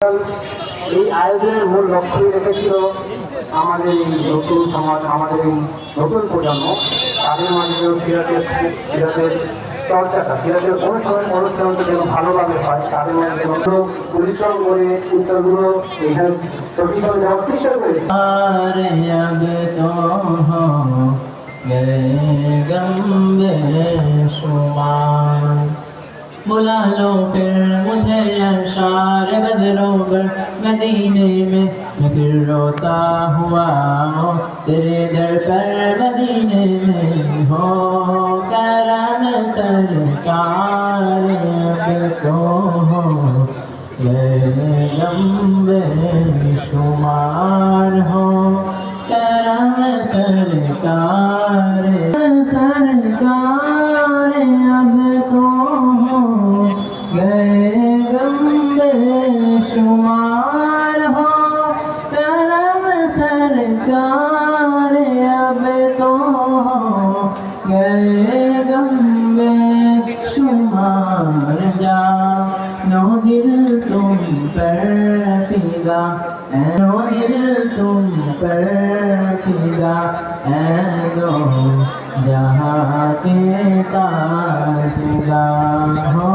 এই আয়োজনের মূল লক্ষ্যই রেখেছিল আমাদের এই নতুন সমাজ, আমাদের এই নতুন প্রজন্ম, তাদের মাঝে সিরাতের চর্চাটা, সিরাতের অনুষ্ঠানটা যেন ভালোভাবে হয়, তাদের মধ্যে পরিশ্রম করে উত্তরগুলো এখানে সঠিকভাবে দেওয়ার চেষ্টা করেছে। बुला लो फिर मुझे अशार बदलो पर मदीने में मैं फिर रोता हुआ तेरे दर पर मदीने में हो करम सरकार अब तो हो लंबे शुमार हो करम सरकार सरकार अब तो गए गम्बे शुमार हो करम सरकार अब तो गए गम्बे शुमार जानो दिल तुम पर फिदा, नो दिल तुम पर फिदा, दो जहाँ के ताजुदा हो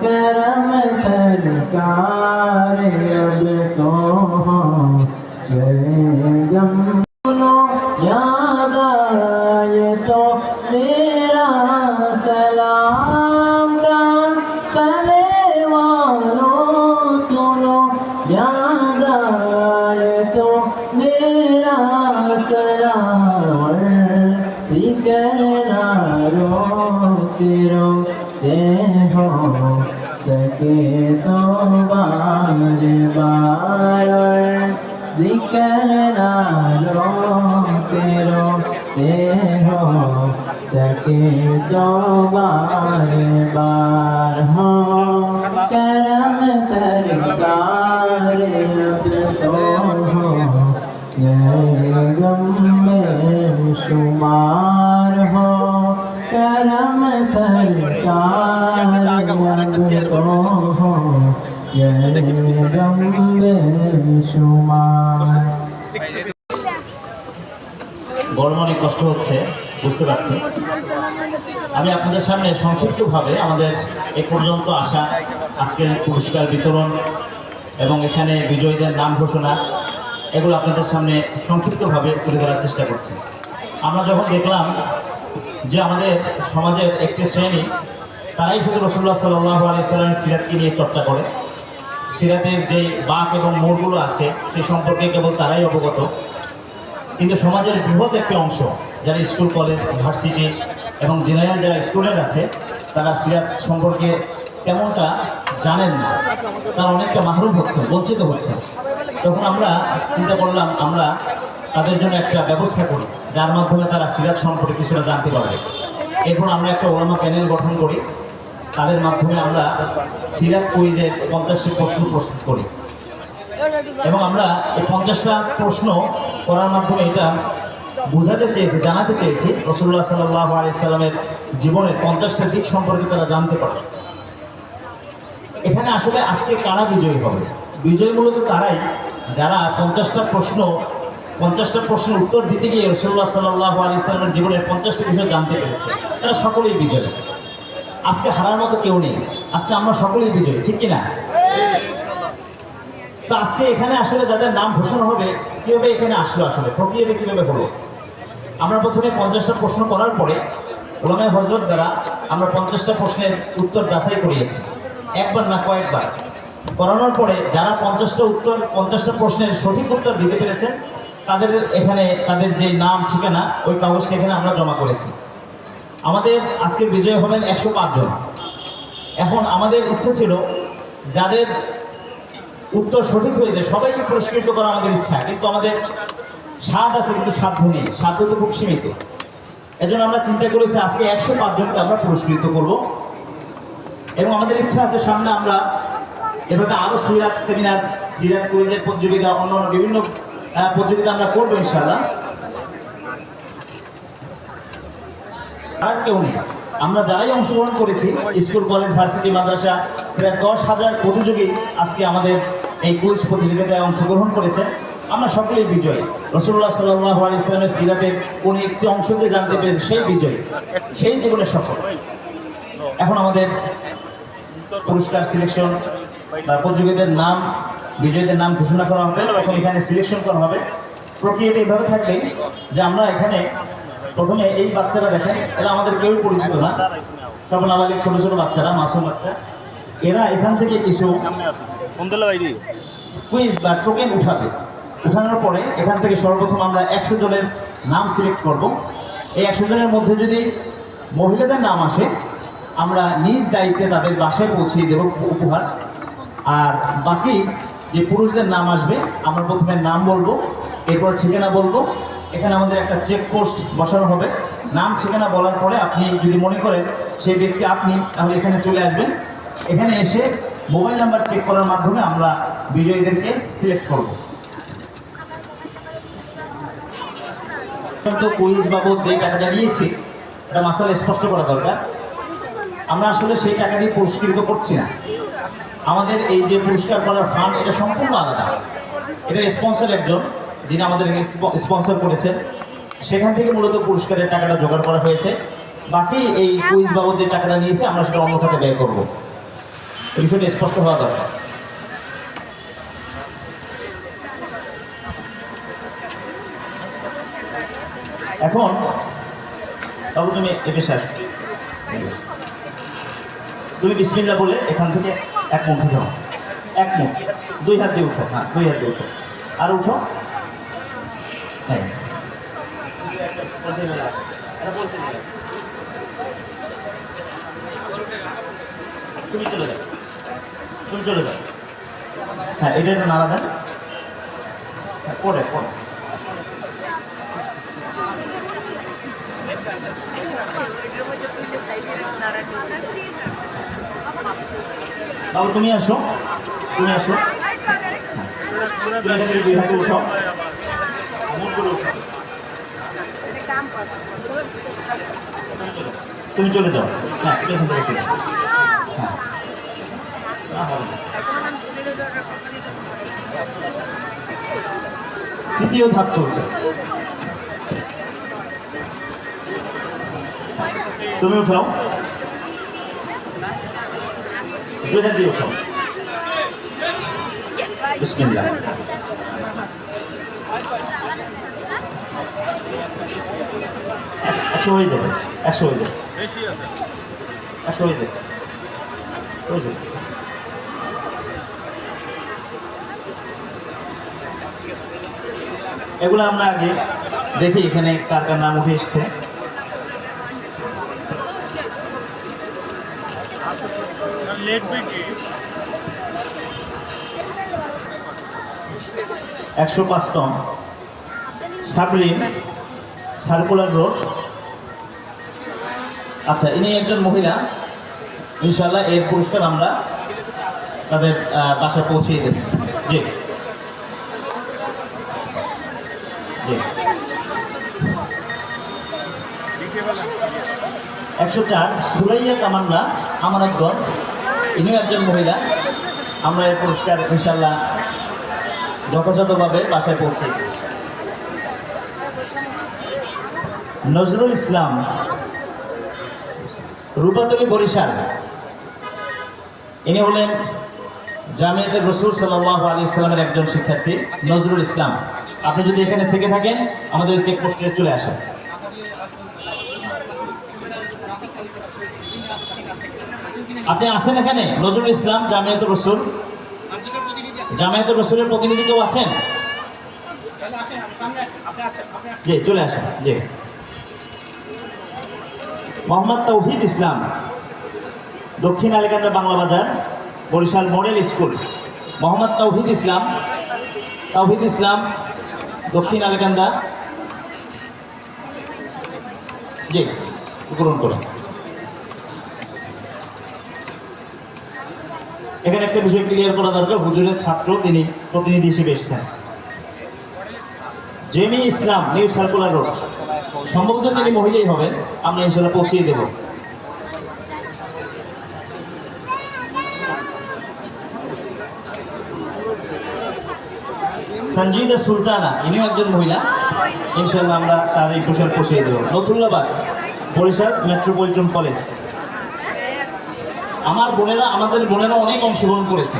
करम सरकार अब तो हो गम याद आए तो मेरा सलाम का पले वालों सुनो, याद आए तो मेरा सलाम करना रोते रोते हो सके तो बार बार जिक्र ना रोते रोते हो सके तो बार बार हो करम सरकार तो हो गम में शुमार हो करम सरकार तो हो गम में शुमार। গরম অনেক কষ্ট হচ্ছে, বুঝতে পারছি। আমি আপনাদের সামনে সংক্ষিপ্তভাবে আমাদের এ পর্যন্ত আসা, আজকের পুরস্কার বিতরণ এবং এখানে বিজয়ীদের নাম ঘোষণা, এগুলো আপনাদের সামনে সংক্ষিপ্তভাবে তুলে ধরার চেষ্টা করছি। আমরা যখন দেখলাম যে আমাদের সমাজের একটি শ্রেণী, তারাই শুধু রাসূলুল্লাহ সাল্লাল্লাহু আলাইহি সাল্লামের সিরাতকে নিয়ে চর্চা করে, সিরাতের যেই বাঁক এবং মোড়গুলো আছে সেই সম্পর্কে কেবল তারাই অবগত, কিন্তু সমাজের বৃহৎ একটি অংশ যারা স্কুল, কলেজ, ভার্সিটি এবং জেনারেল যারা স্টুডেন্ট আছে, তারা সিরাত সম্পর্কে তেমনটা জানেন না, তারা অনেকটা মাহরুম হচ্ছে, বঞ্চিত হচ্ছে। তখন আমরা চিন্তা করলাম আমরা তাদের জন্য একটা ব্যবস্থা করি, যার মাধ্যমে তারা সিরাত সম্পর্কে কিছুটা জানতে পারবে। এরপর আমরা একটা ওলামা প্যানেল গঠন করি, তাদের মাধ্যমে আমরা সিরাত কুইজের 50টি প্রশ্ন প্রস্তুত করি এবং আমরা এই 50টা প্রশ্ন করার মাধ্যমে এটা বোঝাতে চেয়েছি, জানাতে চেয়েছি রাসূলুল্লাহ সাল্লাল্লাহু আলাইহি সাল্লামের জীবনের 50টা দিক সম্পর্কে তারা জানতে পারে। এখানে আসলে আজকে কারা বিজয়ী হবে? বিজয়ী মূলত তারাই যারা 50টা প্রশ্নের উত্তর দিতে গিয়ে রাসূলুল্লাহ সাল্লাল্লাহু আলাইহি সাল্লামের জীবনের 50টি বিষয় জানতে পেরেছে, তারা সকলেই বিজয়ী। আজকে হারার মতো কেউ নেই, আজকে আমরা সকলেই বিজয়ী, ঠিক কিনা? তো আজকে এখানে আসলে যাদের নাম ঘোষণা হবে, কীভাবে এখানে আসলো, আসলে প্রক্রিয়াটা কীভাবে হলো? আমরা প্রথমে 50টা প্রশ্ন করার পরে উলামায়ে হযরত দ্বারা আমরা 50টা প্রশ্নের উত্তর যাচাই করিয়েছি, একবার না কয়েকবার। করানোর পরে যারা 50টা প্রশ্নের সঠিক উত্তর দিতে পেরেছেন, তাদের এখানে তাদের যে নাম, ঠিকানা, ওই কাগজটি এখানে আমরা জমা করেছি। আমাদের আজকে বিজয় হবেন 105 জন। এখন আমাদের ইচ্ছে ছিল যাদের উত্তর সঠিক হয়েছে সবাইকে পুরস্কৃত করা আমাদের ইচ্ছা, কিন্তু আমাদের স্বাদ আছে কিন্তু সাধ্য নেই, সাধ্য তো খুব সীমিত। এজন্য আমরা চিন্তা করেছি আজকে 105 জনকে আমরা পুরস্কৃত করব এবং আমাদের ইচ্ছা আছে সামনে আমরা এভাবে আরও সিরাত সেমিনার, সিরাত কুইজের প্রতিযোগিতা, অন্যান্য বিভিন্ন প্রতিযোগিতা আমরা করবো ইনশাআল্লাহ। আর কেউ নেই, আমরা যারাই অংশগ্রহণ করেছি স্কুল, কলেজ, ভার্সিটি, মাদ্রাসা, প্রায় 10,000 প্রতিযোগী আজকে আমাদের এই কুইজ প্রতিযোগিতায় অংশগ্রহণ করেছেন। আমরা সকলেই বিজয়ী। রাসূলুল্লাহ সাল্লাল্লাহু আলাইহি সাল্লামের সিরাতের কোন একটি অংশ যে জানতে পেরেছে সেই বিজয়ী, সেই জীবনের সফল। এখন আমাদের পুরস্কার সিলেকশন বা প্রতিযোগীদের নাম, বিজয়ীদের নাম ঘোষণা করা হবে, তখন এখানে সিলেকশন করা হবে। প্রক্রিয়াটা এইভাবে থাকবে যে আমরা এখানে প্রথমে এই বাচ্চারা দেখেন, এরা আমাদের কেউ পরিচিত না, সব নাবালিক ছোট ছোট বাচ্চারা, মাসুম বাচ্চা। এরা এখান থেকে কিছু কুইজ বা টোকেন উঠাবে। উঠানোর পরে এখান থেকে সর্বপ্রথম আমরা 100 জনের নাম সিলেক্ট করব। এই 100 জনের মধ্যে যদি মহিলাদের নাম আসে, আমরা নিজ দায়িত্বে তাদের বাসায় পৌঁছিয়ে দেব উপহার। আর বাকি যে পুরুষদের নাম আসবে, আমরা প্রথমে নাম বলবো, এরপর ঠিকানা বলবো। এখানে আমাদের একটা চেকপোস্ট বসানো হবে। নাম ঠিকানা বলার পরে আপনি যদি মনে করেন সেই ব্যক্তি আপনি, তাহলে এখানে চলে আসবেন। এখানে এসে মোবাইল নাম্বার চেক করার মাধ্যমে আমরা বিজয়ীদেরকে সিলেক্ট করব। তো কুইজ বাবদ যে টাকাটা দিয়েছি, এটা মাসালা স্পষ্ট করা দরকার। আমরা আসলে সেই টাকা দিয়ে পুরস্কৃত করছি না। আমাদের এই যে পুরস্কার করার ফান্ড, এটা সম্পূর্ণ আলাদা। এটা স্পন্সর একজন, যিনি আমাদেরকে স্পন্সর করেছেন, সেখান থেকে মূলত পুরস্কারের টাকাটা জোগাড় করা হয়েছে। বাকি এই কুইজ বাবদ যে টাকাটা নিয়েছে, আমরা সেটা অন্য খাতে ব্যয় করবো। এই বিষয়টা স্পষ্ট হওয়া দরকার। এখন বাবু তুমি এ পেশার, তুমি বিসমিল্লাহ বলে এখান থেকে 1 মুঠ উঠো, 1 মুঠ, 2 হাত দিয়ে উঠো। হ্যাঁ, 2 হাত দিয়ে উঠো, আর উঠো। হ্যাঁ, তুমি চলে যাও, তুমি চলে যাও। হ্যাঁ, এটা একটু নাড়া দেন। হ্যাঁ, পরে পরে বাবু তুমি আসো, তুমি আসো। তুমি চলে যাও। হ্যাঁ, তুমি এখান থেকে চলে যাও। হ্যাঁ, তৃতীয় ধাপ চলছে। তুমি উঠাও, 2 হাত দিয়ে উঠাও। বিসমিল্লাহ। একশো হয়ে যাবে, 100 হয়ে যাবে, 100 হয়ে যাবে। এগুলো আমরা আগে দেখি এখানে কার কার নাম উঠে এসছে। একশো 5তম সাবরিন, সার্কুলার রোড। আচ্ছা, ইনি একজন মহিলা। ইনশাল্লাহ এর পুরস্কার আমরা তাদের বাসায় পৌঁছিয়ে দেব। জি জি। 104 সুরাইয়া তামান্না, আমানতগঞ্জ। ইনিও একজন মহিলা। আমরা এর পুরস্কার ইনশাল্লাহ যথাযথভাবে বাসায় পৌঁছে। নজরুল ইসলাম, রূপাতলী, বরিশাল। ইনি হলেন জামিয়াতুর রাসূল সাল্লাল্লাহু আলাইহি ওয়াসাল্লামের একজন শিক্ষার্থী, নজরুল ইসলাম। আপনি যদি এখানে থেকে থাকেন, আমাদের চেকপোস্টে চলে আসেন। আপনি আসেন এখানে, নজরুল ইসলাম, জামিয়াতুর রাসূল। জামিয়াতুর রাসূলের প্রতিনিধি কেউ আছেন? জি, চলে আসেন। জি। মোহাম্মদ তৌহিদ ইসলাম, দক্ষিণ আলেকান্দা, বাংলা বাজার, বরিশাল মডেল স্কুল। মোহাম্মদ তৌহিদ ইসলাম, তৌহিদ ইসলাম, দক্ষিণ আলেকান্দা। জি, গ্রহণ করুন। এখানে একটা বিষয় ক্লিয়ার করা দরকার, হুজুরের ছাত্র, তিনি প্রতিনিধি হিসেবে এসেছেন। জেমি ইসলাম, নিউ সার্কুলার রোড। সম্ভবত তিনি মহিলাই হবেন, আমরা ইনশাল্লাহ পৌঁছিয়ে দেব। সঞ্জিদা সুলতানা, ইনিও একজন মহিলা। ইনশাল্লাহ আমরা তার এই পোশাক পৌঁছিয়ে দেবো। Nathullabad Barishal metropolitan college. আমাদের বোনেরা অনেক অংশগ্রহণ করেছে।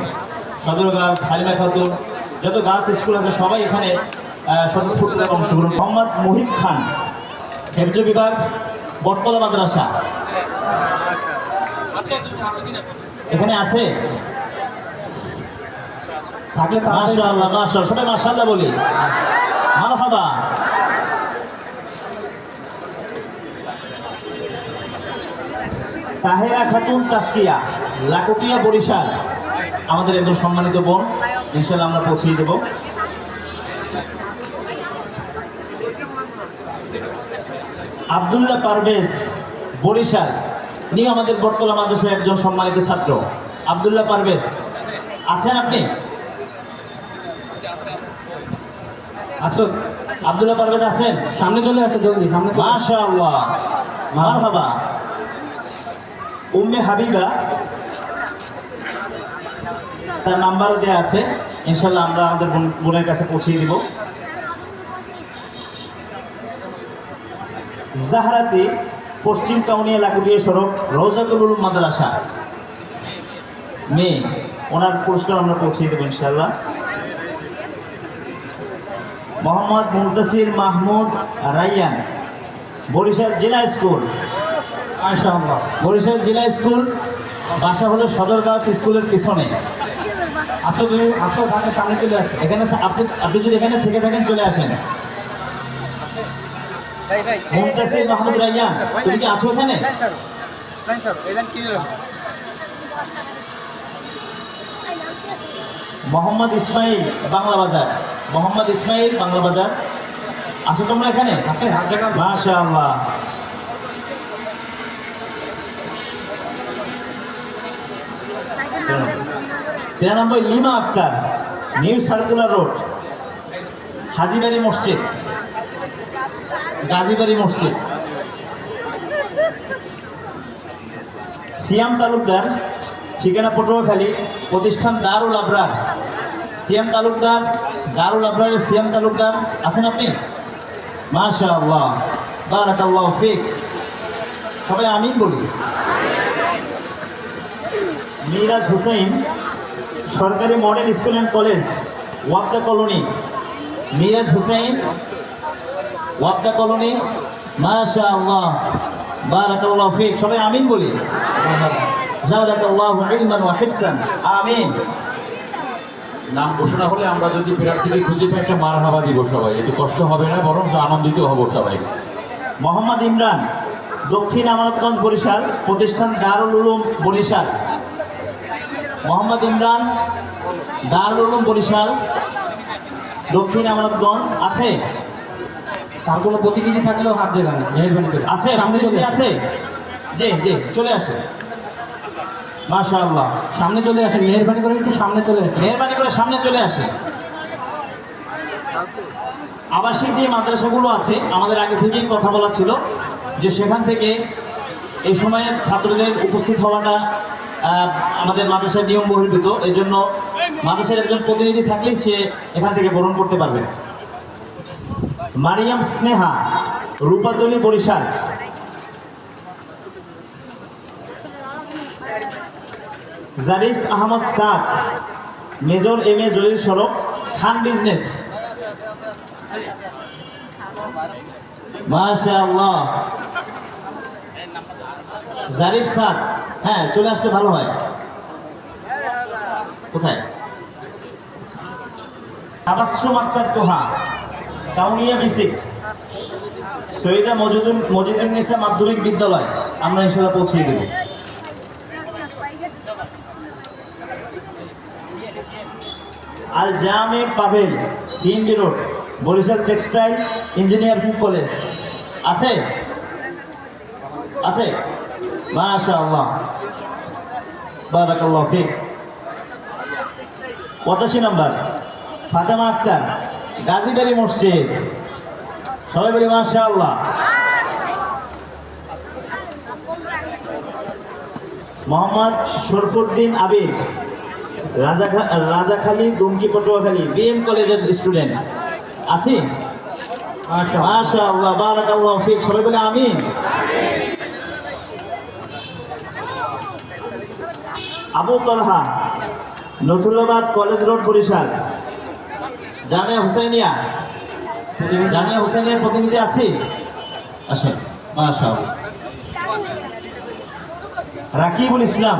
সদর গার্লস, হালিমা খাতুন, যত গার্লস স্কুল আছে সবাই এখানে স্বতঃস্ফূর্তভাবে অংশগ্রহণ। মোহাম্মদ মুহিব খান, হেফজ বিভাগ, বটতলা মাদ্রাসা। এখানে আছে? থাকলে মাশাআল্লাহ, মাশাআল্লাহ, সবাই মাশাআল্লাহ বলি। মারহাবা। তাহেরা খাতুন তাসফিয়া, লাকটিয়া বরিশাল, আমাদের একজন সম্মানিত বোন। ইনশাআল্লাহ আমরা পৌঁছিয়ে দেব। আব্দুল্লাহ পারভেজ, বরিশাল, ইনি আমাদের বটতলা মাদ্রাসার একজন সম্মানিত ছাত্র। আব্দুল্লাহ পারভেজ আছেন আপনি? আসো, আব্দুল্লাহ পারভেজ আছেন? সামনে চলে আসো, জলদি সামনে চলে আসো। মাশাআল্লাহ, মারহাবা। উম্মে হাবিবা, তার নাম্বারও দেওয়া আছে। ইনশাআল্লাহ আমরা আমাদের বোনের কাছে পৌঁছিয়ে দিব। জাহরাতি, পশ্চিম কাউনিয়া লাকুটিয়া সড়ক, রওজাতুল উলুম মাদ্রাসা, মেয়ে, ওনার পুরস্কার আমরা পৌঁছিয়ে দেবো ইনশাআল্লাহ। মোহাম্মদ মুনতাসির মাহমুদ রাইয়ান, বরিশাল জেলা স্কুল। মাশাআল্লাহ। বরিশাল জেলা স্কুল, বাসা হলো সদর গার্লস স্কুলের পিছনে। আসো, তুমি আসো, থাকলে সামনে চলে আসো। এখানে আপনি যদি এখানে থেকে থাকেন চলে আসেন। মুনতাসির মাহমুদ রাইয়ান, তুমি কি আছো এখানে? মোহাম্মদ ইসমাইল, বাংলা বাজার। মোহাম্মদ ইসমাইল, বাংলা বাজার, আছো তোমরা এখানে? মাশাআল্লাহ। তিরানব্বই Lima Akter, new circular road, Hajibari মসজিদ, গাজীবাড়ি মসজিদ। সিয়াম তালুকদার, ঠিকানা পটুয়াখালী, প্রতিষ্ঠান দারুল আবরার। সিয়াম তালুকদার, দারুল আবরারের সিয়াম তালুকদার আছেন আপনি? মাশাআল্লাহ, বারাকাল্লাহু ফিক। সবাই আমিন বলি। মিরাজ হুসাইন, সরকারি model school and college, Wapda colony. Miraj Hussain, Wapda colony, মাশাআল্লাহ, বারাকাল্লাহু ফিক। সবাই আমিন বলি। জাযাকাল্লাহু ইলমান ওয়া হিফসান, আমিন। নাম ঘোষণা হলে আমরা যদি প্রার্থীকে খুঁজে পাই একটা মারহাবা দিব সবাই, এতে কষ্ট হবে না, বরং আনন্দিত হব সবাই। মোহাম্মদ ইমরান, দক্ষিণ আমানতগঞ্জ বরিশাল, প্রতিষ্ঠান দারুল উলুম বরিশাল। মোহাম্মদ ইমরান, দারুল উলুম বরিশাল, দক্ষিণ আমানতগঞ্জ। আছে? তার কোনো প্রতিনিধি থাকলেও হাত জেলান, মেহরবানি করে। আছে? সামনে চলে আছে? জি জি, চলে আসে। মাশাআল্লাহ, সামনে চলে আসেন, মেহরবানি করে একটু সামনে চলে আসেন। মেহরবানি করে সামনে চলে আসে। আবাসিক যে মাদ্রাসাগুলো আছে, আমাদের আগে থেকেই কথা বলা ছিল যে সেখান থেকে এই সময়ে ছাত্রদের উপস্থিত হওয়াটা আমাদের মাদ্রাসার নিয়ম বহির্ভূত। এই জন্য মাদ্রাসার একজন প্রতিনিধি থাকলেই সে এখান থেকে বরণ করতে পারবে। মারিয়াম স্নেহা, রূপাতলী বরিশাল। জারিফ আহমদ সাদ, মেজর এম এ জলিল সড়ক, খান বিজনেস। মাশাআল্লাহ, জারিফ সাদ, হ্যাঁ চলে আসলে ভালো হয়। কোথায়? তাবাসসুম আক্তার তোহা, কাউনিয়া বিসিক, সৈয়দা মজিদুন্নেসা মাধ্যমিক বিদ্যালয়। আমরা ইনশাআল্লাহ পৌঁছিয়ে দেব। আল জামে Pavel, CNG road, Barishal textile engineering college. আছে? আছে, মাশাআল্লাহ, বারাকাল্লাহু ফিক। 85 নম্বর ফাতেমা আক্তার, গাজীবাড়ি মসজিদ। সবাই বলি মাশাআল্লাহ। মোহাম্মদ শরফুদ্দিন আবির, রাজাখালী দুমকি পটুয়াখালী বিএম কলেজের স্টুডেন্ট আছি? মাশাআল্লাহ, বারাকাল্লাহু ফিক। সবাই বলে আমিন। Abu Talha, Nathullabad college road, Barisal, Jamia Husainia. জামিয়া হুসাইনিয়ার প্রতিনিধি আছে? আসেন। মাশাআল্লাহ। রাকিবুল ইসলাম,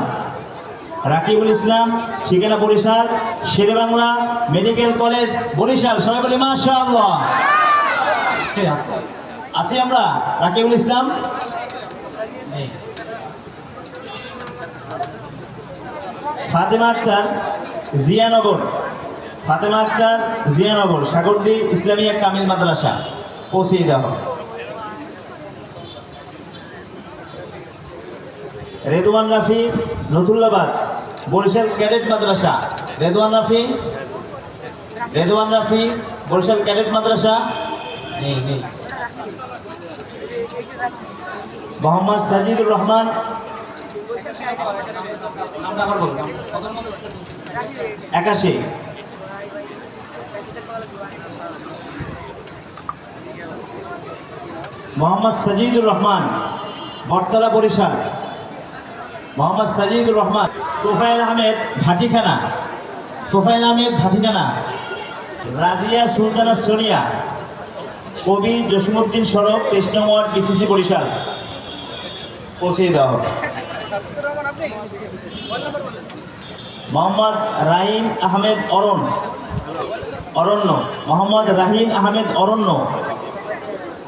রাকিবুল ইসলাম, ঠিকানা বরিশাল, শেরেবাংলা মেডিকেল কলেজ, বরিশাল। সবাই বলি মাশাআল্লাহ। আছি আমরা? রাকিবুল ইসলাম। ফাতেমা আক্তার, জিয়ানগর, ফাতেমা আক্তার, জিয়ানগর, সাগরদী ইসলামিয়া কামিল মাদ্রাসা, পৌঁছে দেওয়া হবে। রেদওয়ান রাফি, নথুল্লাবাদ, বরিশাল ক্যাডেট মাদ্রাসা। রেদওয়ান রাফি, রেদওয়ান রাফি, বরিশাল ক্যাডেট মাদ্রাসা। মোহাম্মদ সাজিদুর রহমান, একাশি। মোহাম্মদ সাজিদুর রহমান, বটতলা, বরিশাল। মোহাম্মদ সাজিদুর রহমান। তোফায়েল আহমেদ, ভাটিখানা, তোফায়েল আহমেদ, ভাটিখানা। রাজিয়া সুলতানা সোনিয়া, কবি জসিমউদ্দিন সড়ক, 23 নং ওয়ার্ড, বিসিসি, বরিশাল, পৌঁছে দেওয়া হবে। মোহাম্মদ রাহিন আহমেদ অরণ, অরণ্য, মোহাম্মদ রাহিন আহমেদ অরণ্য,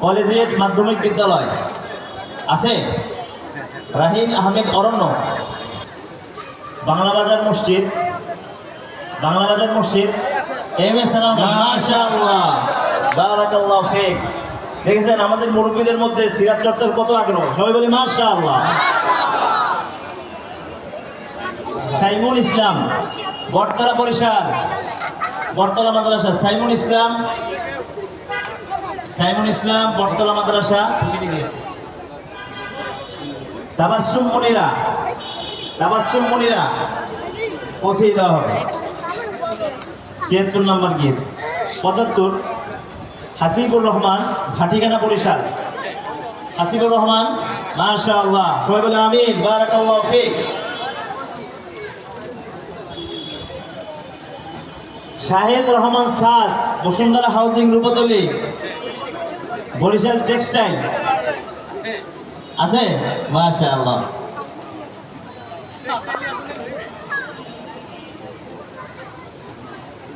কলেজিয়েট মাধ্যমিক বিদ্যালয় আছে? রাহিন আহমেদ অরণ্য। বাংলাবাজার মসজিদ, বাংলাবাজার মসজিদ, এম এ সালাম। মাশাআল্লাহ, বারাকাল্লাহু ফিক। দেখেছেন আমাদের মুরব্বীদের মধ্যে সিরাত চর্চার কত আগ্রহ। সবাই বলি মাশাআল্লাহ। সাইমুল ইসলাম, বটতলা, বরিশাল, বটতলা মাদ্রাসা। সাইমুল ইসলাম, সাইমুল ইসলাম, বটতলা মাদ্রাসা। তাবাসসুম মুনিরা, তাবাসসুম মুনিরা, পৌঁছে দেওয়া হবে। 76 নম্বর গিয়েছে। 75 হাসিবুর রহমান, ভাটিখানা, বরিশাল। হাসিবুর রহমান, মাশাআল্লাহ। সবাই বলে আমিন, বারাকাল্লাহু ফিক। শাহেদ রহমান সাদ, বসুন্ধরা হাউজিং, রূপতলী, বরিশাল টেক্সটাইল আছে? মাশাআল্লাহ।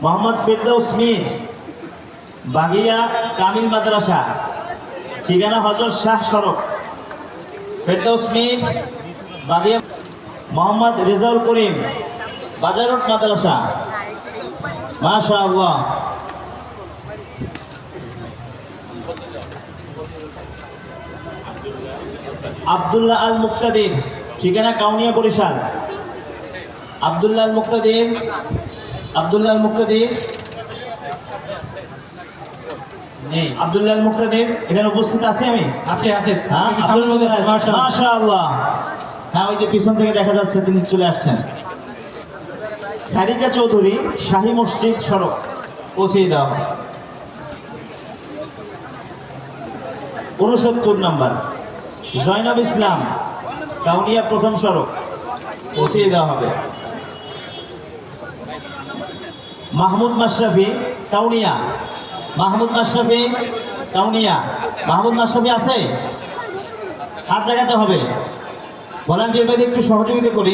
মোহাম্মদ ফেরদৌস মীর, বাগিয়া কামিল মাদ্রাসা, ঠিকানা হযরত শাহ সড়ক। ফেরদৌস মীর, বাগিয়া। মোহাম্মদ রেজাউল করিম, বাজার রোড মাদ্রাসা। মাশাআল্লাহ। আব্দুল্লাহ আল মুক্তাদির, ঠিকানা কাউনিয়া, বরিশাল। আব্দুল্লাহ আল মুক্তাদির, আব্দুল্লাহ আল মুক্তাদির, আব্দুল্লাহ আল মুক্তাদির এখানে উপস্থিত আছে? আমি আছে আছে। হ্যাঁ, আব্দুল মুক্তাদির, মাশাআল্লাহ। হ্যাঁ, ওই যে পিছন থেকে দেখা যাচ্ছে তিনি চলে আসছেন। সারিকা চৌধুরী, শাহী মসজিদ সড়ক, পৌঁছে দাও। 69 নম্বর জয়নব ইসলাম, কাউনিয়া, প্রথম সড়ক, পৌঁছে দেওয়া হবে। মাহমুদ মাশরাফি, কাউনিয়া। মাহমুদ মাশরাফি, কাউনিয়া। মাহমুদ মাশরাফি আছে? হাত জায়গাতে হবে। ভলান্টিয়ার বাইরে একটু সহযোগিতা করি,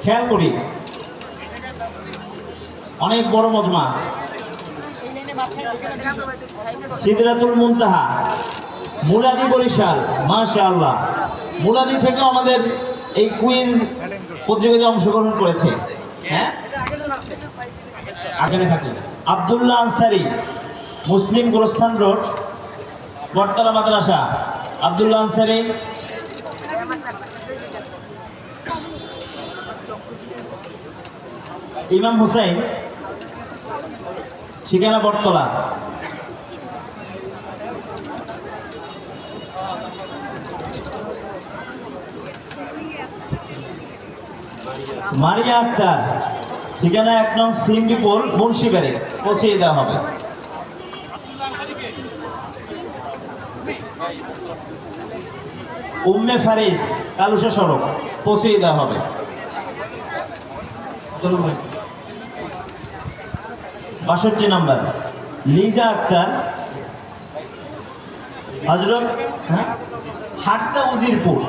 খেয়াল করি। অনেক বড় মজমা। সিদরাতুল মুনতাহা, মুলাদি, বরিশাল। মাশাআল্লাহ। মুলাদি থেকেও আমাদের এই কুইজ প্রতিযোগিতায় অংশগ্রহণ করেছে। হ্যাঁ, আব্দুল্লাহ আনসারি, মুসলিম, গোরস্থান রোড, বটতলা মাদ্রাসা। আব্দুল্লাহ আনসারি। ইমাম হুসাইন, ঠিকানা বটতলা। মারিয়া আক্তার, ঠিকানা 1 নং সিমবিপুর মুন্সিবাড়ি পৌঁছে দেওয়া হবে। উম্মে ফারিস কালুশা সড়ক পৌঁছে দেওয়া হবে। 62 নম্বর লিজা আক্তার হযরত হাটতা উজিরপুর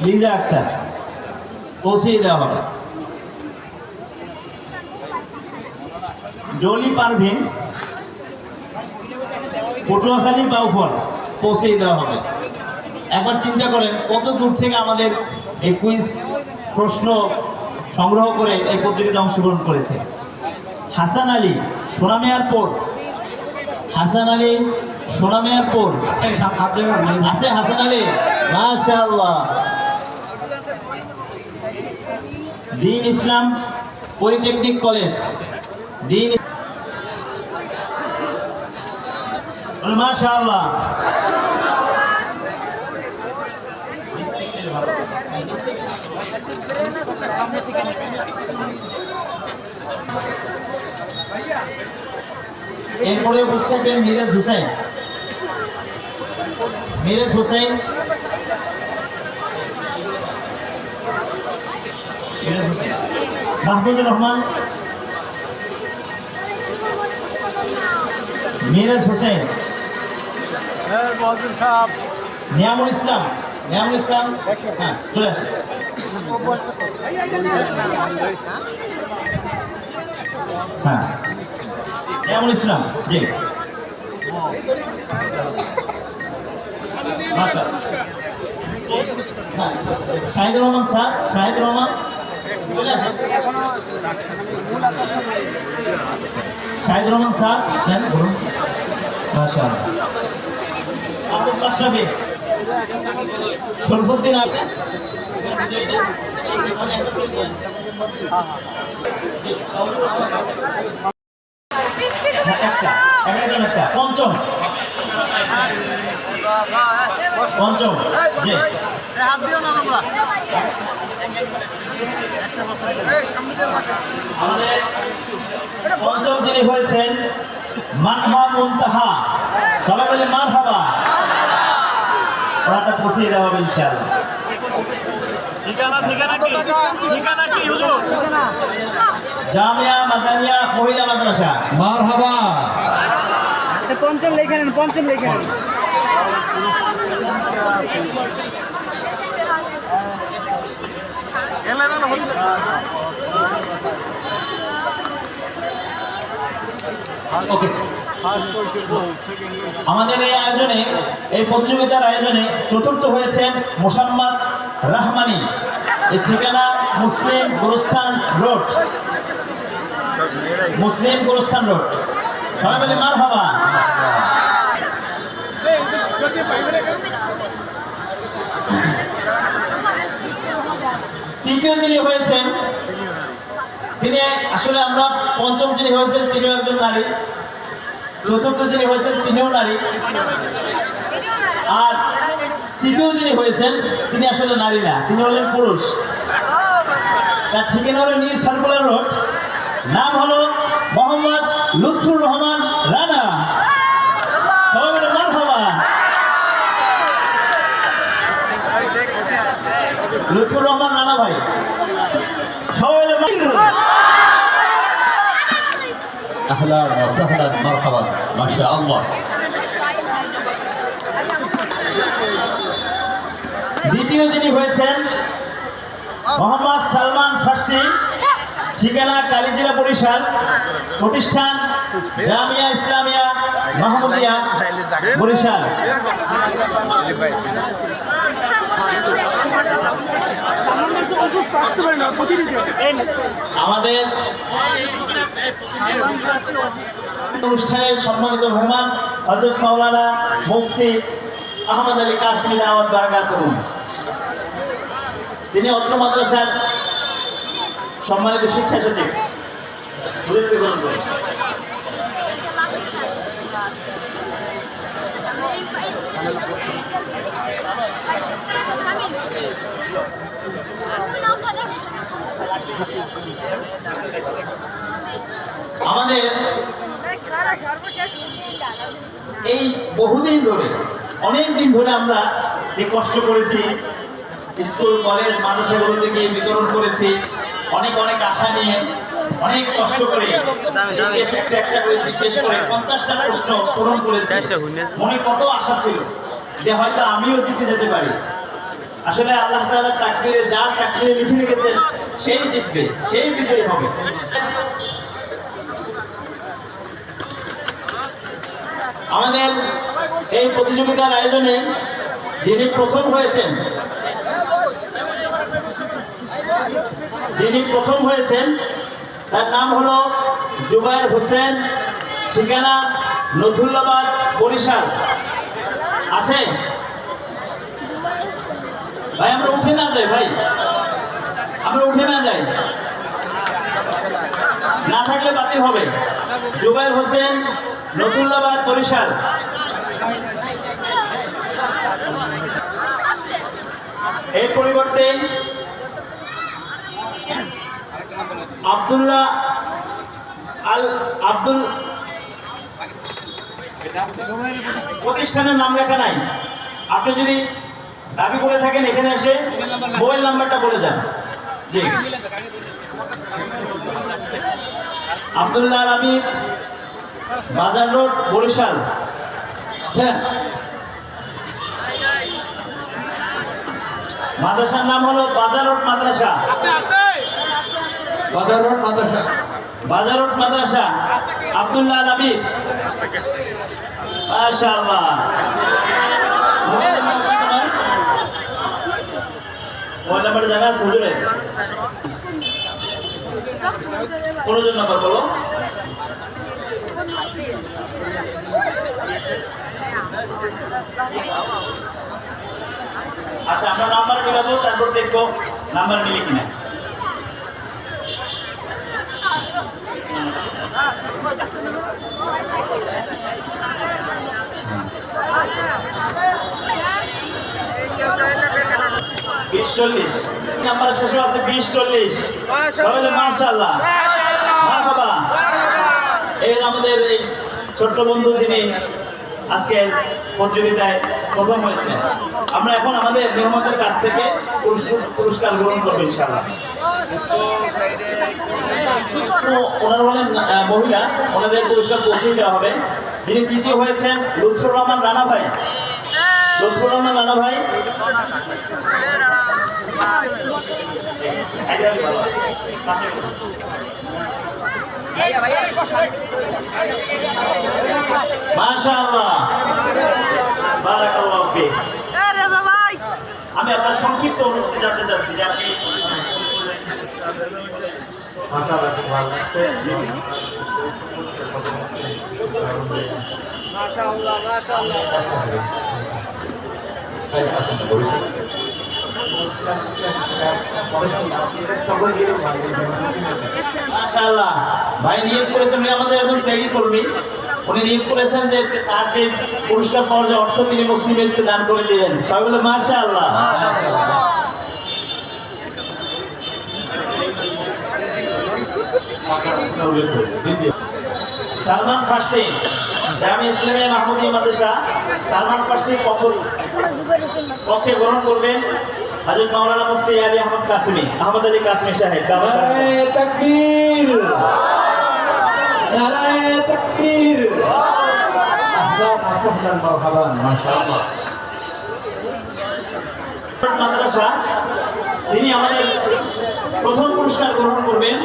লিজা আক্তার পৌঁছে দেওয়া হবে। ডলি পারভিন পটুয়াখালী বাউফল পৌঁছে দেওয়া হবে। একবার চিন্তা করেন কত দূর থেকে আমাদের এই কুইজ প্রশ্ন সংগ্রহ করে এই প্রতিযোগিতায় অংশগ্রহণ করেছে। হাসান আলী সোনামিয়ারপুর, হাসান আলী সোনামিয়ারপুর হাত জায়গা নাই। আছে হাসান আলী, মাশাআল্লাহ। দীন ইসলাম পলিটেকনিক কলেজ, দীন মাশাআল্লাহ। এরপরে উপস্থিত থাকবেন মিরাজ হুসাইন, মাহফুজুর রহমান, মিরাজ হুসাইন, নিয়ামুল ইসলাম, হ্যাঁ চলে আসেন। হ্যাঁ নিয়ামুল ইসলাম, জি হ্যাঁ শাহিদুর রহমান স্যার, শাহিদুর রহমান চলে আসেন। শাহিদুর রহমান স্যার দেন বলুন। মাশাআল্লাহ। আবুল বাশাবি, শরফুদ্দিন পঞ্চম জি আমাদের পঞ্চম যিনি হয়েছেন মানহা মুনতাহা, সবাই বলে মারহাবা, ওনাটা পৌঁছে দেওয়া হবে ইনশাআল্লাহ। ঠিকানা কি হুজুর? জামিয়া মাদানিয়া মহিলা মাদ্রাসা, মারহাবা। পঞ্চম লেখা নেন। ওকে, আমাদের এই আয়োজনে, এই প্রতিযোগিতার আয়োজনে চতুর্থ হয়েছেন মোসাম্মদ রাহমানি। এই ঠিকানা মুসলিম গোরস্থান রোড, সবাই বলে মারহাবা। তৃতীয় যিনি হয়েছেন তিনি আসলে আমরা পঞ্চম যিনি হয়েছেন তিনিও একজন নারী, চতুর্থ যিনি হয়েছেন তিনিও নারী, আর তৃতীয় যিনি হয়েছেন তিনি আসলে নারী না, তিনি হলেন পুরুষ। তার ঠিকানা হলো নিউ সার্কুলার রোড, নাম হলো মোহাম্মদ লুৎফুর রহমান রানা। সবাই বলে মারহাবা। লুৎফুর রহমান রানা ভাই, সবাই বলে আহলান ওয়া সাহলান মারহাবা, মাশাআল্লাহ। দ্বিতীয় যিনি হয়েছেন মোহাম্মদ সালমান ফার্সি, ঠিকানা কালিজিরা বরিশাল, প্রতিষ্ঠান জামিয়া ইসলামিয়া মাহমুদিয়া বরিশাল। আমাদের অনুষ্ঠানের সম্মানিত মেহমান হযরত মাওলানা মুফতি আহমদ আলী কাসেমি দাওয়াত বারাকাতুহু, তিনি অত্র মাদ্রাসার সম্মানিত শিক্ষা সচিব। আমাদের এই বহুদিন ধরে, অনেক দিন ধরে আমরা যে কষ্ট করেছি, স্কুল কলেজ মাদ্রাসাগুলোতে গিয়ে বিতরণ করেছি, অনেক অনেক আশা নিয়ে অনেক কষ্ট করে একটা করে জিজ্ঞেস করে 50টা প্রশ্ন পূরণ করেছি। মনে কত আশা ছিল যে হয়তো আমিও জিতে যেতে পারি। আসলে আল্লাহ তাআলা তাকদীরে, যার তাকদীরে লিখে রেখেছেন সেই জিতবে, সেই বিজয়ী হবে। আমাদের এই প্রতিযোগিতার আয়োজনে যিনি প্রথম হয়েছেন তার নাম হলো জুবায়ের হোসেন, ঠিকানা নথুল্লাবাদ, বরিশাল। আছে ভাই? আমরা উঠে না যাই ভাই, আমরা উঠে না যাই, না থাকলে বাতিল হবে। জুবায়ের হোসেন, নথুল্লাবাদ, বরিশাল। এর পরিবর্তে আব্দুল প্রতিষ্ঠানের নাম লেখা নাই। আপনি যদি দাবি করে থাকেন এখানে এসে মোবাইল নাম্বারটা বলে যান। জি, আব্দুল্লাহ আমির, বাজার রোড, বরিশাল। মাদ্রাসার নাম হলো বাজার রোড মাদ্রাসা। বাজার রোড মাদ্রাসা, আব্দুল্লাহ আমির। মাশাআল্লাহ। মোবাইল নাম্বার জানা আছে হুজুরের? 15 নাম্বার বলো। আচ্ছা, আমরা নাম্বার মিলাবো, তারপর দেখবো নাম্বার মিলে কিনা। নাম্বার শেষ আছে 20-40। মাশাআল্লাহ, মারহাবা। এই আমাদের এই ছোট্ট বন্ধু যিনি আজকে প্রতিযোগিতায় প্রথম হয়েছে। আমরা এখন আমাদের মেহমানদের কাছ থেকে পুরস্কার গ্রহণ করবো ইনশাআল্লাহ। ওনারা হলেন মহিলা, ওনাদের পুরস্কার পৌঁছে দেওয়া হবে। যিনি তৃতীয় হয়েছেন লুৎফুর রহমান রানা ভাই। লুৎফুর রহমান রানা ভাই, মাশাআল্লাহ, বারাকাল্লাহু ফিক। আমি আপনার সংক্ষিপ্ত অনুভূতি জানতে চাচ্ছি যে আপনি মাশাআল্লাহ, খুব ভালো লাগছে। মাশাআল্লাহ, ভাই নিয়ত করেছেন, উনি আমাদের একজন ত্যাগী কর্মী। উনি নিয়ত করেছেন যে তার যে পুরস্কার পাওয়ার যে অর্থ তিনি মুসলিমদেরকে দান করে দিবেন। সবাই বলে মাশাআল্লাহ। সালমান ফার্সি, জামিয়া ইসলামিয়া মাহমুদিয়া মাদ্রাসা, সালমান ফার্সি পক্ষে গ্রহণ করবেন হযরত মাওলানা মুফতি আলী আহমদ কাসেমি, আহমদ আলী কাসেমি সাহেব। নারায়ে তাকবীর, নারায়ে তাকবীর। আহলান ওয়া সাহলান মারহাবান। মাশাআল্লাহ। মাদ্রাসা, তিনি আমাদের প্রথম পুরস্কার গ্রহণ করবেন,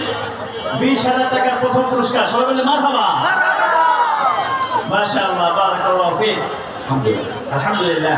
20,000 টাকার প্রথম পুরস্কার। সবাই বলে মারহাবা। মাশাআল্লাহ, বারাকাল্লাহু ফিক। আলহামদুলিল্লাহ।